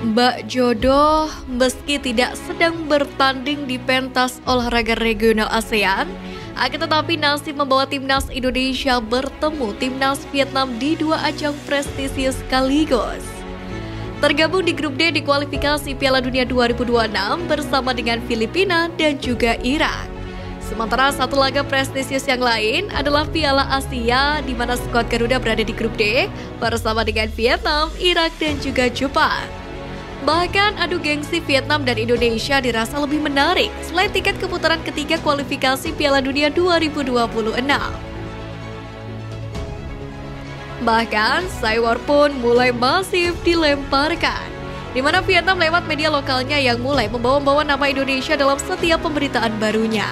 Bak jodoh, meski tidak sedang bertanding di pentas olahraga regional ASEAN, akan tetapi nasib membawa timnas Indonesia bertemu timnas Vietnam di dua ajang prestisius sekaligus. Tergabung di grup D di kualifikasi Piala Dunia 2026 bersama dengan Filipina dan juga Irak. Sementara satu laga prestisius yang lain adalah Piala Asia di mana skuad Garuda berada di grup D bersama dengan Vietnam, Irak dan juga Jepang. Bahkan adu gengsi Vietnam dan Indonesia dirasa lebih menarik selain tiket keputaran ketiga kualifikasi Piala Dunia 2026. Bahkan cywar pun mulai masif dilemparkan, di mana Vietnam lewat media lokalnya yang mulai membawa-bawa nama Indonesia dalam setiap pemberitaan barunya.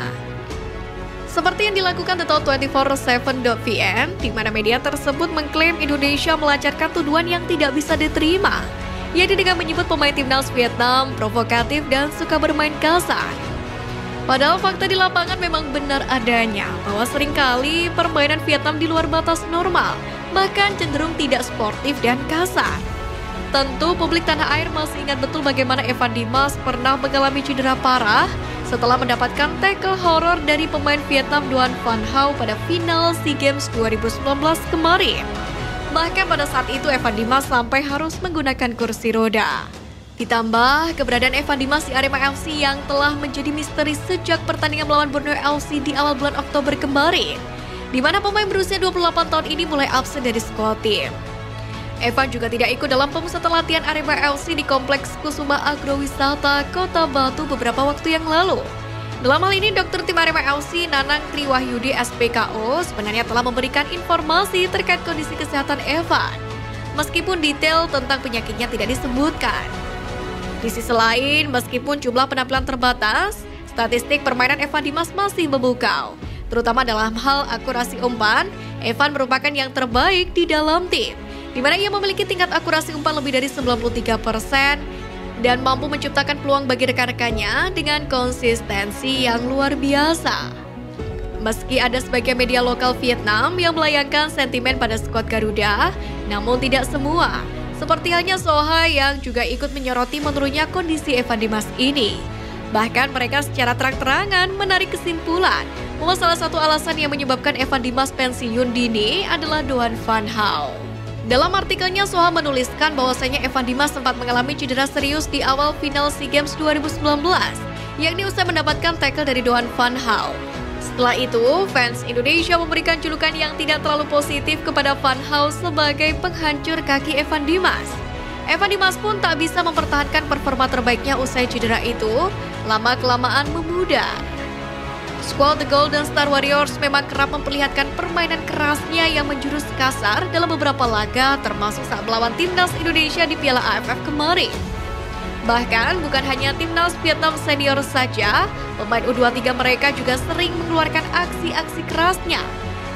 Seperti yang dilakukan The24/7.vn, di mana media tersebut mengklaim Indonesia melancarkan tuduhan yang tidak bisa diterima, yaitu dengan menyebut pemain timnas Vietnam provokatif dan suka bermain kasar. Padahal fakta di lapangan memang benar adanya bahwa seringkali permainan Vietnam di luar batas normal, bahkan cenderung tidak sportif dan kasar. Tentu publik tanah air masih ingat betul bagaimana Evan Dimas pernah mengalami cedera parah setelah mendapatkan tackle horor dari pemain Vietnam Doan Van Hau pada final SEA Games 2019 kemarin. Bahkan pada saat itu Evan Dimas sampai harus menggunakan kursi roda. Ditambah keberadaan Evan Dimas di Arema FC yang telah menjadi misteri sejak pertandingan melawan Borneo FC di awal bulan Oktober kemarin, di mana pemain berusia 28 tahun ini mulai absen dari skuad tim. Evan juga tidak ikut dalam pemusatan latihan Arema FC di Kompleks Kusuma Agrowisata Kota Batu beberapa waktu yang lalu. Dalam hal ini, dokter tim Arema FC Nanang Triwahyudi SPKO sebenarnya telah memberikan informasi terkait kondisi kesehatan Evan, meskipun detail tentang penyakitnya tidak disebutkan. Di sisi lain, meskipun jumlah penampilan terbatas, statistik permainan Evan Dimas masih memukau. Terutama dalam hal akurasi umpan, Evan merupakan yang terbaik di dalam tim, di mana ia memiliki tingkat akurasi umpan lebih dari 93% dan mampu menciptakan peluang bagi rekan-rekannya dengan konsistensi yang luar biasa. Meski ada sebagian media lokal Vietnam yang melayangkan sentimen pada skuad Garuda, namun tidak semua. Seperti halnya Soha yang juga ikut menyoroti menurunnya kondisi Evan Dimas ini. Bahkan mereka secara terang-terangan menarik kesimpulan bahwa salah satu alasan yang menyebabkan Evan Dimas pensiun dini adalah Doan Van Hau. Dalam artikelnya, Soha menuliskan bahwasanya Evan Dimas sempat mengalami cedera serius di awal final SEA Games 2019, yakni usai mendapatkan tackle dari Doan Van Hau. Setelah itu, fans Indonesia memberikan julukan yang tidak terlalu positif kepada Van Hau sebagai penghancur kaki Evan Dimas. Evan Dimas pun tak bisa mempertahankan performa terbaiknya usai cedera itu, lama-kelamaan memudar. Skuad The Golden Star Warriors memang kerap memperlihatkan permainan kerasnya yang menjurus kasar dalam beberapa laga, termasuk saat melawan timnas Indonesia di Piala AFF kemarin. Bahkan bukan hanya timnas Vietnam senior saja, pemain U23 mereka juga sering mengeluarkan aksi-aksi kerasnya.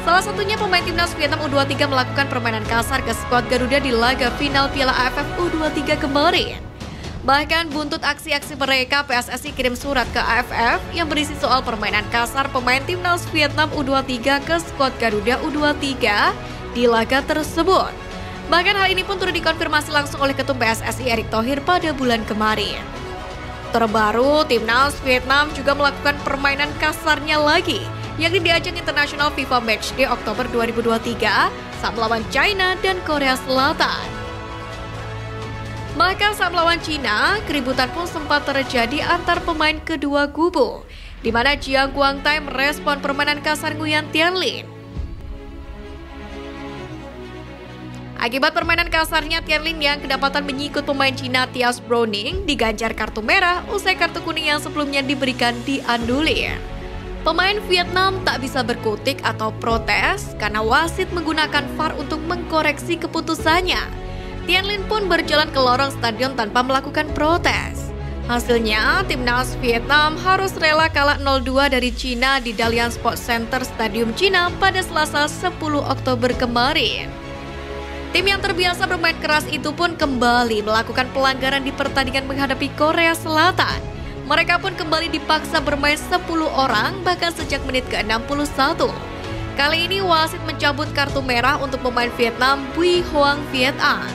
Salah satunya pemain timnas Vietnam U23 melakukan permainan kasar ke skuad Garuda di laga final Piala AFF U23 kemarin. Bahkan buntut aksi-aksi mereka, PSSI kirim surat ke AFF yang berisi soal permainan kasar pemain timnas Vietnam U23 ke skuad Garuda U23 di laga tersebut. Bahkan hal ini pun turut dikonfirmasi langsung oleh Ketum PSSI Erick Thohir pada bulan kemarin. Terbaru, timnas Vietnam juga melakukan permainan kasarnya lagi, yakni di ajang internasional FIFA Matchday Oktober 2023 saat melawan China dan Korea Selatan. Maka saat melawan Cina, keributan pun sempat terjadi antar pemain kedua kubu, di mana Jiang Guangtai merespon permainan kasar Nguyen Thanh Linh. Akibat permainan kasarnya, Thanh Linh yang kedapatan menyikut pemain Cina Thias Browning diganjar kartu merah usai kartu kuning yang sebelumnya diberikan dianulir. Pemain Vietnam tak bisa berkutik atau protes karena wasit menggunakan VAR untuk mengkoreksi keputusannya. Thanh Linh pun berjalan ke lorong stadion tanpa melakukan protes. Hasilnya, timnas Vietnam harus rela kalah 0-2 dari Cina di Dalian Sports Center Stadium Cina pada Selasa 10 Oktober kemarin. Tim yang terbiasa bermain keras itu pun kembali melakukan pelanggaran di pertandingan menghadapi Korea Selatan. Mereka pun kembali dipaksa bermain 10 orang bahkan sejak menit ke-61. Kali ini wasit mencabut kartu merah untuk pemain Vietnam Bui Hoang Viet An.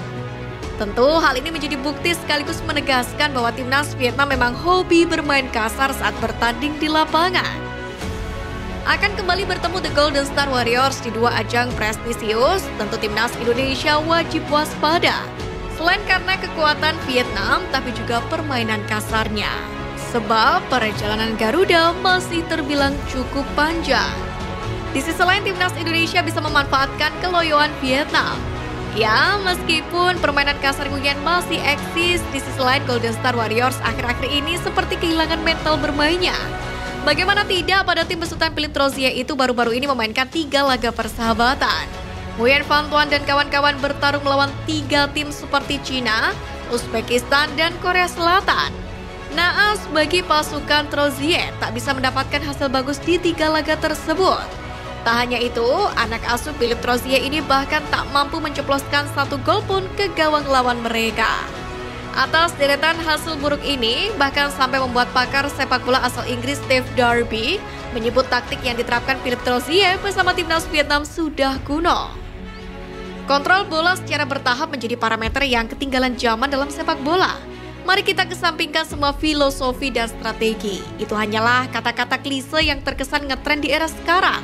Tentu hal ini menjadi bukti sekaligus menegaskan bahwa timnas Vietnam memang hobi bermain kasar saat bertanding di lapangan. Akan kembali bertemu The Golden Star Warriors di dua ajang prestisius, tentu timnas Indonesia wajib waspada. Selain karena kekuatan Vietnam, tapi juga permainan kasarnya. Sebab perjalanan Garuda masih terbilang cukup panjang. Di sisi lain, timnas Indonesia bisa memanfaatkan keloyoan Vietnam. Ya, meskipun permainan kasar Nguyen masih eksis, di sisi lain Golden Star Warriors akhir-akhir ini seperti kehilangan mental bermainnya. Bagaimana tidak, pada tim besutan Philippe Troussier itu baru-baru ini memainkan 3 laga persahabatan. Nguyen Van Thuan dan kawan-kawan bertarung melawan 3 tim seperti Cina, Uzbekistan, dan Korea Selatan. Naas bagi pasukan Troussier tak bisa mendapatkan hasil bagus di 3 laga tersebut. Tak hanya itu, anak asuh Philippe Troussier ini bahkan tak mampu menceploskan 1 gol pun ke gawang lawan mereka. Atas deretan hasil buruk ini, bahkan sampai membuat pakar sepak bola asal Inggris Steve Darby menyebut taktik yang diterapkan Philippe Troussier bersama timnas Vietnam sudah kuno. Kontrol bola secara bertahap menjadi parameter yang ketinggalan zaman dalam sepak bola. Mari kita kesampingkan semua filosofi dan strategi. Itu hanyalah kata-kata klise yang terkesan ngetren di era sekarang.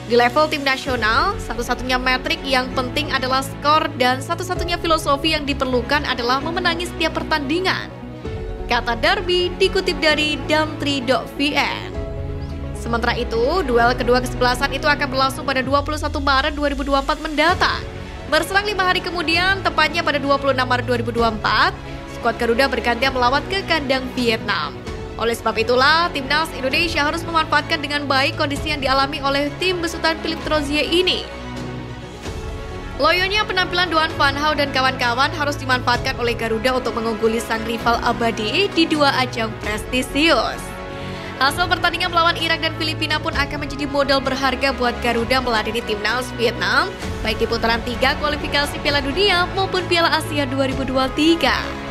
Di level tim nasional, satu-satunya metrik yang penting adalah skor dan satu-satunya filosofi yang diperlukan adalah memenangi setiap pertandingan. Kata Darby dikutip dari Damtri.vn. Sementara itu, duel kedua kesebelasan itu akan berlangsung pada 21 Maret 2024 mendatang. Berselang 5 hari kemudian, tepatnya pada 26 Maret 2024, skuad Garuda bergantian melawat ke kandang Vietnam. Oleh sebab itulah, timnas Indonesia harus memanfaatkan dengan baik kondisi yang dialami oleh tim besutan Philippe Troussier ini. Loyonya penampilan Duan Van Hao dan kawan-kawan harus dimanfaatkan oleh Garuda untuk mengungguli sang rival abadi di 2 ajang prestisius. Hasil pertandingan melawan Irak dan Filipina pun akan menjadi modal berharga buat Garuda meladeni timnas Vietnam, baik di putaran 3 kualifikasi Piala Dunia maupun Piala Asia 2023.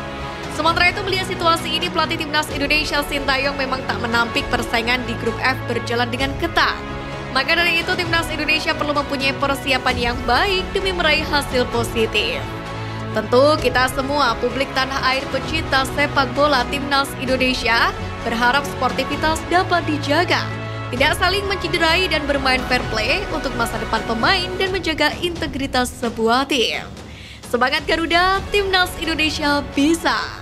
Sementara itu, melihat situasi ini, pelatih timnas Indonesia Sintayong memang tak menampik persaingan di grup F berjalan dengan ketat. Maka dari itu, timnas Indonesia perlu mempunyai persiapan yang baik demi meraih hasil positif. Tentu kita semua, publik tanah air pecinta sepak bola timnas Indonesia, berharap sportivitas dapat dijaga, tidak saling menciderai dan bermain fair play untuk masa depan pemain dan menjaga integritas sebuah tim. Semangat Garuda, timnas Indonesia bisa!